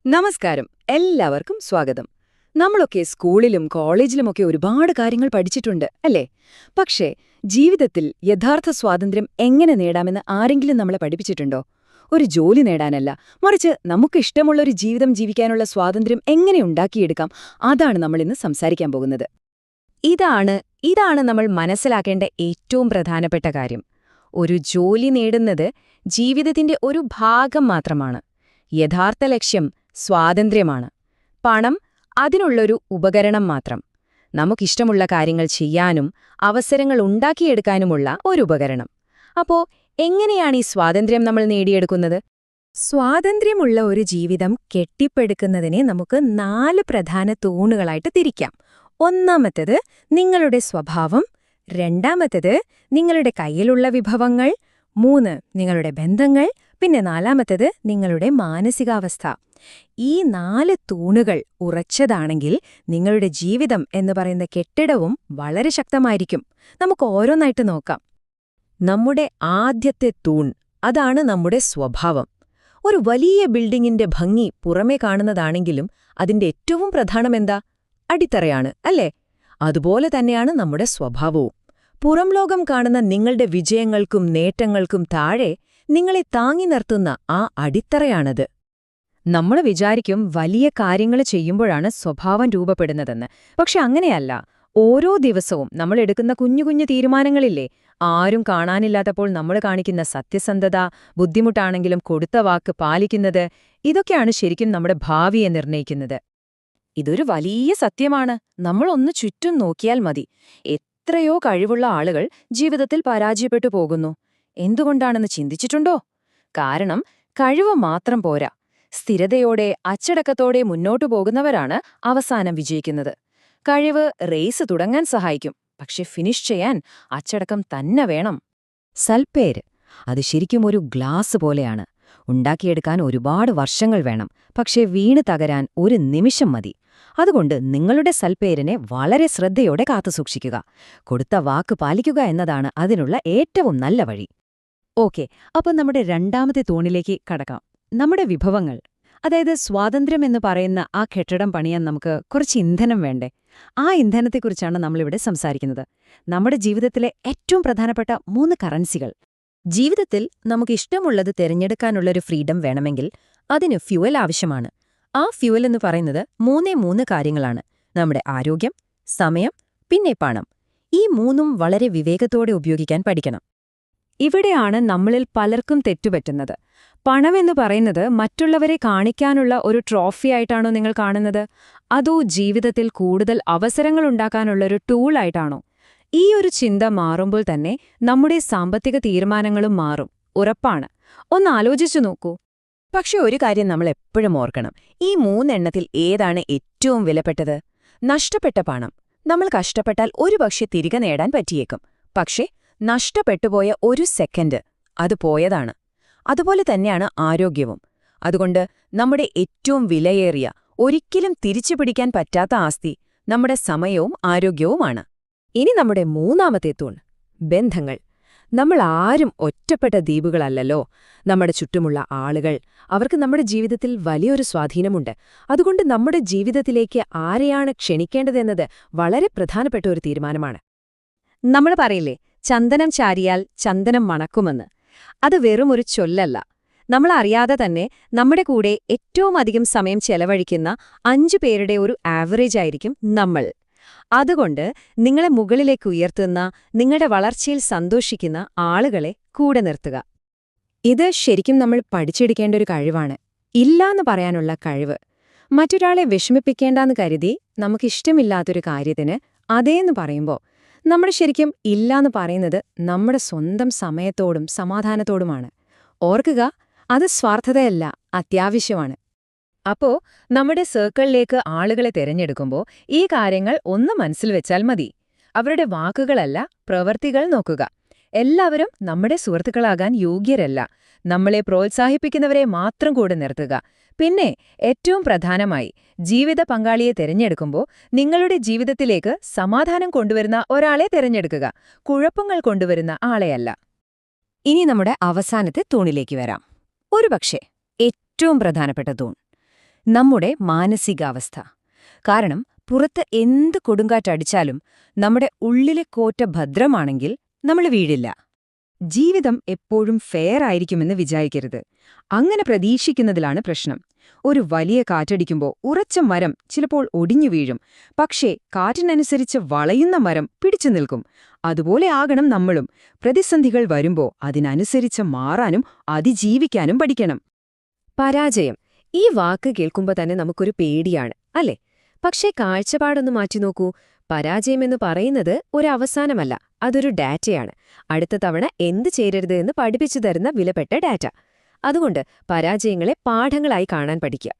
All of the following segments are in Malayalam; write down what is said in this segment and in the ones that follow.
നമസ്കാരം. എല്ലാവർക്കും സ്വാഗതം. നമ്മളൊക്കെ സ്കൂളിലും കോളേജിലുമൊക്കെ ഒരുപാട് കാര്യങ്ങൾ പഠിച്ചിട്ടുണ്ട്, അല്ലേ? പക്ഷേ ജീവിതത്തിൽ യഥാർത്ഥ സ്വാതന്ത്ര്യം എങ്ങനെ നേടാമെന്ന് ആരെങ്കിലും നമ്മളെ പഠിപ്പിച്ചിട്ടുണ്ടോ? ഒരു ജോലി നേടാനല്ല, മറിച്ച് നമുക്കിഷ്ടമുള്ളൊരു ജീവിതം ജീവിക്കാനുള്ള സ്വാതന്ത്ര്യം എങ്ങനെ ഉണ്ടാക്കിയെടുക്കാം, അതാണ് നമ്മളിന്ന് സംസാരിക്കാൻ പോകുന്നത്. ഇതാണ് നമ്മൾ മനസ്സിലാക്കേണ്ട ഏറ്റവും പ്രധാനപ്പെട്ട കാര്യം. ഒരു ജോലി നേടുന്നത് ജീവിതത്തിന്റെ ഒരു ഭാഗം മാത്രമാണ്. യഥാർത്ഥ ലക്ഷ്യം സ്വാതന്ത്ര്യമാണ്. പണം അതിനുള്ളൊരു ഉപകരണം മാത്രം. നമുക്കിഷ്ടമുള്ള കാര്യങ്ങൾ ചെയ്യാനും അവസരങ്ങൾ ഉണ്ടാക്കിയെടുക്കാനുമുള്ള ഒരു ഉപകരണം. അപ്പോ എങ്ങനെയാണ് ഈ സ്വാതന്ത്ര്യം നമ്മൾ നേടിയെടുക്കുന്നത്? സ്വാതന്ത്ര്യമുള്ള ഒരു ജീവിതം കെട്ടിപ്പടുക്കുന്നതിനെ നമുക്ക് 4 പ്രധാന തൂണുകളായിട്ട് തിരിക്കാം. ഒന്നാമത്തേത് നിങ്ങളുടെ സ്വഭാവം, രണ്ടാമത്തേത് നിങ്ങളുടെ കയ്യിലുള്ള വിഭവങ്ങൾ, 3 നിങ്ങളുടെ ബന്ധങ്ങൾ, പിന്നെ 4മത്തേത് നിങ്ങളുടെ മാനസികാവസ്ഥ. ഈ 4 തൂണുകൾ ഉറച്ചതാണെങ്കിൽ നിങ്ങളുടെ ജീവിതം എന്ന് പറയുന്ന കെട്ടിടവും വളരെ ശക്തമായിരിക്കും. നമുക്ക് ഓരോന്നായിട്ട് നോക്കാം. നമ്മുടെ ആദ്യത്തെ തൂൺ, അതാണ് നമ്മുടെ സ്വഭാവം. ഒരു വലിയ ബിൽഡിങ്ങിന്റെ ഭംഗി പുറമേ കാണുന്നതാണെങ്കിലും അതിന്റെ ഏറ്റവും പ്രധാനമെന്താ? അടിത്തറയാണ്, അല്ലേ? അതുപോലെ തന്നെയാണ് നമ്മുടെ സ്വഭാവവും. പുറം ലോകം കാണുന്ന നിങ്ങളുടെ വിജയങ്ങൾക്കും നേട്ടങ്ങൾക്കും താഴെ നിങ്ങളെ താങ്ങി നിർത്തുന്ന ആ അടിത്തറയാണത്. നമ്മൾ വിചാരിക്കും വലിയ കാര്യങ്ങൾ ചെയ്യുമ്പോഴാണ് സ്വഭാവം രൂപപ്പെടുന്നതെന്ന്. പക്ഷെ അങ്ങനെയല്ല. ഓരോ ദിവസവും നമ്മൾ എടുക്കുന്ന കുഞ്ഞു കുഞ്ഞു തീരുമാനങ്ങളില്ലേ, ആരും കാണാനില്ലാത്തപ്പോൾ നമ്മൾ കാണിക്കുന്ന സത്യസന്ധത, ബുദ്ധിമുട്ടാണെങ്കിലും കൊടുത്ത വാക്ക് പാലിക്കുന്നത്, ഇതൊക്കെയാണ് ശരിക്കും നമ്മുടെ ഭാവിയെ നിർണ്ണയിക്കുന്നത്. ഇതൊരു വലിയ സത്യമാണ്. നമ്മളൊന്ന് ചുറ്റും നോക്കിയാൽ മതി. എത്രയോ കഴിവുള്ള ആളുകൾ ജീവിതത്തിൽ പരാജയപ്പെട്ടു പോകുന്നു. എന്തുകൊണ്ടാണെന്ന് ചിന്തിച്ചിട്ടുണ്ടോ? കാരണം കഴിവ് മാത്രം പോരാ. സ്ഥിരതയോടെ അച്ചടക്കത്തോടെ മുന്നോട്ടു പോകുന്നവരാണ് അവസാനം വിജയിക്കുന്നത്. കഴിവ് റേസ് തുടങ്ങാൻ സഹായിക്കും, പക്ഷെ ഫിനിഷ് ചെയ്യാൻ അച്ചടക്കം തന്നെ വേണം. സൽപ്പേര് അത് ശരിക്കും ഒരു ഗ്ലാസ് പോലെയാണ്. ഉണ്ടാക്കിയെടുക്കാൻ ഒരുപാട് വർഷങ്ങൾ വേണം, പക്ഷെ വീണ് തകരാൻ ഒരു നിമിഷം മതി. അതുകൊണ്ട് നിങ്ങളുടെ സൽപ്പേരിനെ വളരെ ശ്രദ്ധയോടെ കാത്തുസൂക്ഷിക്കുക. കൊടുത്ത വാക്ക് പാലിക്കുക എന്നതാണ് അതിനുള്ള ഏറ്റവും നല്ല വഴി. ഓക്കെ, അപ്പോൾ നമ്മുടെ രണ്ടാമത്തെ തൂണിലേക്ക് കടക്കാം. നമ്മുടെ വിഭവങ്ങൾ. അതായത് സ്വാതന്ത്ര്യം എന്ന് പറയുന്ന ആ കെട്ടിടം പണിയാൻ നമുക്ക് കുറച്ച് ഇന്ധനം വേണ്ടേ? ആ ഇന്ധനത്തെക്കുറിച്ചാണ് നമ്മളിവിടെ സംസാരിക്കുന്നത്. നമ്മുടെ ജീവിതത്തിലെ ഏറ്റവും പ്രധാനപ്പെട്ട 3 കറൻസികൾ. ജീവിതത്തിൽ നമുക്കിഷ്ടമുള്ളത് തിരഞ്ഞെടുക്കാനുള്ളൊരു ഫ്രീഡം വേണമെങ്കിൽ അതിന് ഫ്യൂവൽ ആവശ്യമാണ്. ആ ഫ്യൂവൽ എന്ന് പറയുന്നത് 3 കാര്യങ്ങളാണ്. നമ്മുടെ ആരോഗ്യം, സമയം, പിന്നെ പണം. ഈ 3ഉം വളരെ വിവേകത്തോടെ ഉപയോഗിക്കാൻ പഠിക്കണം. ഇവിടെയാണ് നമ്മളിൽ പലർക്കും തെറ്റുപറ്റുന്നത്. പണമെന്ന് പറയുന്നത് മറ്റുള്ളവരെ കാണിക്കാനുള്ള ഒരു ട്രോഫിയായിട്ടാണോ നിങ്ങൾ കാണുന്നത്? അതോ ജീവിതത്തിൽ കൂടുതൽ അവസരങ്ങളുണ്ടാക്കാനുള്ളൊരു ടൂളായിട്ടാണോ? ഈ ഒരു ചിന്ത മാറുമ്പോൾ തന്നെ നമ്മുടെ സാമ്പത്തിക തീരുമാനങ്ങളും മാറും, ഉറപ്പാണ്. ഒന്ന് ആലോചിച്ചു നോക്കൂ. പക്ഷെ ഒരു കാര്യം നമ്മൾ എപ്പോഴും ഓർക്കണം. ഈ 3 എണ്ണത്തിൽ ഏതാണ് ഏറ്റവും വിലപ്പെട്ടത്? നഷ്ടപ്പെട്ട പണം. നമ്മൾ കഷ്ടപ്പെട്ടാൽ ഒരുപക്ഷെ തിരികെ നേടാൻ പറ്റിയേക്കും. പക്ഷേ നഷ്ടപ്പെട്ടുപോയ ഒരു സെക്കൻഡ്, അത് പോയതാണ്. അതുപോലെ തന്നെയാണ് ആരോഗ്യവും. അതുകൊണ്ട് നമ്മുടെ ഏറ്റവും വിലയേറിയ, ഒരിക്കലും തിരിച്ചുപിടിക്കാൻ പറ്റാത്ത ആസ്തി നമ്മുടെ സമയവും ആരോഗ്യവുമാണ്. ഇനി നമ്മുടെ 3മത്തെ തൂൺ, ബന്ധങ്ങൾ. നമ്മൾ ആരും ഒറ്റപ്പെട്ട ദ്വീപുകളല്ലല്ലോ. നമ്മുടെ ചുറ്റുമുള്ള ആളുകൾ, അവർക്ക് നമ്മുടെ ജീവിതത്തിൽ വലിയൊരു സ്വാധീനമുണ്ട്. അതുകൊണ്ട് നമ്മുടെ ജീവിതത്തിലേക്ക് ആരെയാണ് ക്ഷണിക്കേണ്ടതെന്നത് വളരെ പ്രധാനപ്പെട്ട ഒരു തീരുമാനമാണ്. നമ്മൾ പറയില്ലേ, ചന്ദനം ചാരിയാൽ ചന്ദനം മണക്കുമെന്ന്. അത് വെറുമൊരു ചൊല്ലല്ല. നമ്മളറിയാതെ തന്നെ നമ്മുടെ കൂടെ ഏറ്റവും അധികം സമയം ചെലവഴിക്കുന്ന 5 പേരുടെ ഒരു ആവറേജ് ആയിരിക്കും നമ്മൾ. അതുകൊണ്ട് നിങ്ങളെ മുകളിലേക്ക് ഉയർത്തുന്ന, നിങ്ങളുടെ വളർച്ചയിൽ സന്തോഷിക്കുന്ന ആളുകളെ കൂടെ നിർത്തുക. ഇത് ശരിക്കും നമ്മൾ പഠിച്ചെടുക്കേണ്ട ഒരു കഴിവാണ്. ഇല്ലാന്ന് പറയാനുള്ള കഴിവ്. മറ്റൊരാളെ വിഷമിപ്പിക്കേണ്ടെന്ന് കരുതി നമുക്കിഷ്ടമില്ലാത്തൊരു കാര്യത്തിന് അതേന്ന് പറയുമ്പോൾ നമ്മൾ ശരിക്കും ഇല്ലാന്ന് പറയുന്നത് നമ്മുടെ സ്വന്തം സമയത്തോടും സമാധാനത്തോടുമാണ്. ഓർക്കുക, അത് സ്വാർത്ഥതയല്ല, അത്യാവശ്യമാണ്. അപ്പോ നമ്മുടെ സർക്കിളിലേക്ക് ആളുകളെ തിരഞ്ഞെടുക്കുമ്പോൾ ഈ കാര്യങ്ങൾ ഒന്ന് മനസ്സിൽ വെച്ചാൽ മതി. അവരുടെ വാക്കുകളല്ല, പ്രവൃത്തികൾ നോക്കുക. എല്ലാവരും നമ്മുടെ സുഹൃത്തുക്കളാകാൻ യോഗ്യരല്ല. നമ്മളെ പ്രോത്സാഹിപ്പിക്കുന്നവരെ മാത്രം കൂടെ നിർത്തുക. പിന്നെ ഏറ്റവും പ്രധാനമായി, ജീവിത പങ്കാളിയെ തിരഞ്ഞെടുക്കുമ്പോൾ നിങ്ങളുടെ ജീവിതത്തിലേക്ക് സമാധാനം കൊണ്ടുവരുന്ന ഒരാളെ തിരഞ്ഞെടുക്കുക, കുഴപ്പങ്ങൾ കൊണ്ടുവരുന്ന ആളെയല്ല. ഇനി നമ്മുടെ അവസാനത്തെ തൂണിലേക്ക് വരാം. ഒരുപക്ഷെ ഏറ്റവും പ്രധാനപ്പെട്ട തൂൺ, നമ്മുടെ മാനസികാവസ്ഥ. കാരണം പുറത്ത് എന്ത് കൊടുങ്കാറ്റടിച്ചാലും നമ്മുടെ ഉള്ളിലെ കോറ്റ ഭദ്രമാണെങ്കിൽ നമ്മൾ വീഴില്ല. ജീവിതം എപ്പോഴും ഫെയർ ആയിരിക്കുമെന്ന് വിചാരിക്കരുത്. അങ്ങനെ പ്രതീക്ഷിക്കുന്നതിലാണ് പ്രശ്നം. ഒരു വലിയ കാറ്റടിക്കുമ്പോൾ ഉറച്ച മരം ചിലപ്പോൾ ഒടിഞ്ഞു വീഴും, പക്ഷേ കാറ്റിനനുസരിച്ച് വളയുന്ന മരം പിടിച്ചു നിൽക്കും. അതുപോലെ ആകണം നമ്മളും. പ്രതിസന്ധികൾ വരുമ്പോൾ അതിനനുസരിച്ച് മാറാനും അതിജീവിക്കാനും പഠിക്കണം. പരാജയം, ഈ വാക്ക് കേൾക്കുമ്പോൾ തന്നെ നമുക്കൊരു പേടിയാണ്, അല്ലേ? പക്ഷേ കാഴ്ചപ്പാടൊന്ന് മാറ്റിനോക്കൂ. പരാജയമെന്ന് പറയുന്നത് ഒരവസാനമല്ല, അതൊരു ഡാറ്റയാണ്. അടുത്ത തവണ എന്ത് ചെയ്യരുത് എന്ന് പഠിപ്പിച്ചു തരുന്ന വിലപ്പെട്ട ഡാറ്റ. അതുകൊണ്ട് പരാജയങ്ങളെ പാഠങ്ങളായി കാണാൻ പഠിക്കുക.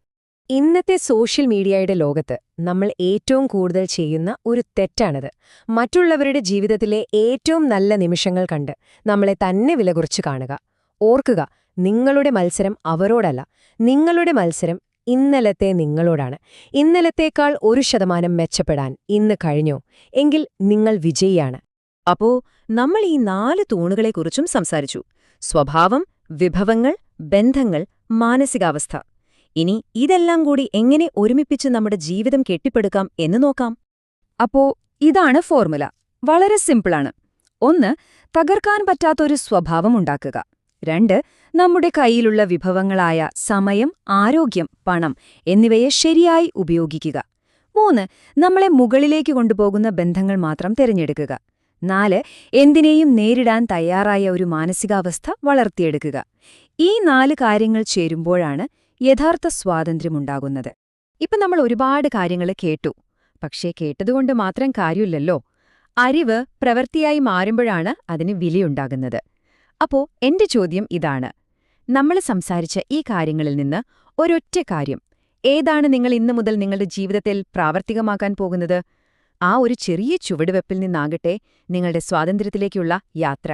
ഇന്നത്തെ സോഷ്യൽ മീഡിയയുടെ ലോകത്ത് നമ്മൾ ഏറ്റവും കൂടുതൽ ചെയ്യുന്ന ഒരു തെറ്റാണിത്. മറ്റുള്ളവരുടെ ജീവിതത്തിലെ ഏറ്റവും നല്ല നിമിഷങ്ങൾ കണ്ട് നമ്മളെ തന്നെ വിലകുറച്ച് കാണുക. ഓർക്കുക, നിങ്ങളുടെ മത്സരം അവരോടല്ല, നിങ്ങളുടെ മത്സരം ഇന്നലത്തെ നിങ്ങളോടാണ്. ഇന്നലത്തേക്കാൾ 1% മെച്ചപ്പെടാൻ ഇന്ന് കഴിഞ്ഞോ എങ്കിൽ നിങ്ങൾ വിജയിയാണ്. അപ്പോ നമ്മൾ ഈ 4 തൂണുകളെക്കുറിച്ചും സംസാരിച്ചു: സ്വഭാവം, വിഭവങ്ങൾ, ബന്ധങ്ങൾ, മാനസികാവസ്ഥ. ഇനി ഇതെല്ലാം കൂടി എങ്ങനെ ഒരുമിപ്പിച്ച് നമ്മുടെ ജീവിതം കെട്ടിപ്പടുക്കാം എന്ന് നോക്കാം. അപ്പോ ഇതാണ് ഫോർമുല. വളരെ സിമ്പിളാണ്. 1. തകർക്കാൻ പറ്റാത്തൊരു സ്വഭാവം ഉണ്ടാക്കുക. 2. നമ്മുടെ കയ്യിലുള്ള വിഭവങ്ങളായ സമയം, ആരോഗ്യം, പണം എന്നിവയെ ശരിയായി ഉപയോഗിക്കുക. 3. നമ്മളെ മുകളിലേക്ക് കൊണ്ടുപോകുന്ന ബന്ധങ്ങൾ മാത്രം തിരഞ്ഞെടുക്കുക. 4. എന്തിനേയും നേരിടാൻ തയ്യാറായ ഒരു മാനസികാവസ്ഥ വളർത്തിയെടുക്കുക. ഈ 4 കാര്യങ്ങൾ ചേരുമ്പോഴാണ് യഥാർത്ഥ സ്വാതന്ത്ര്യമുണ്ടാകുന്നത്. ഇപ്പം നമ്മൾ ഒരുപാട് കാര്യങ്ങൾ കേട്ടു. പക്ഷേ കേട്ടതുകൊണ്ട് മാത്രം കാര്യമില്ലല്ലോ. അറിവ് പ്രവൃത്തിയായി മാറുമ്പോഴാണ് അതിന് വിലയുണ്ടാകുന്നത്. അപ്പോ എന്റെ ചോദ്യം ഇതാണ്: നമ്മൾ സംസാരിച്ച ഈ കാര്യങ്ങളിൽ നിന്ന് ഒരൊറ്റ കാര്യം ഏതാണ് നിങ്ങൾ ഇന്നു മുതൽ നിങ്ങളുടെ ജീവിതത്തിൽ പ്രാവർത്തികമാക്കാൻ പോകുന്നത്? ആ ഒരു ചെറിയ ചുവടുവെപ്പിൽ നിന്നാകട്ടെ നിങ്ങളുടെ സ്വാതന്ത്ര്യത്തിലേക്കുള്ള യാത്ര.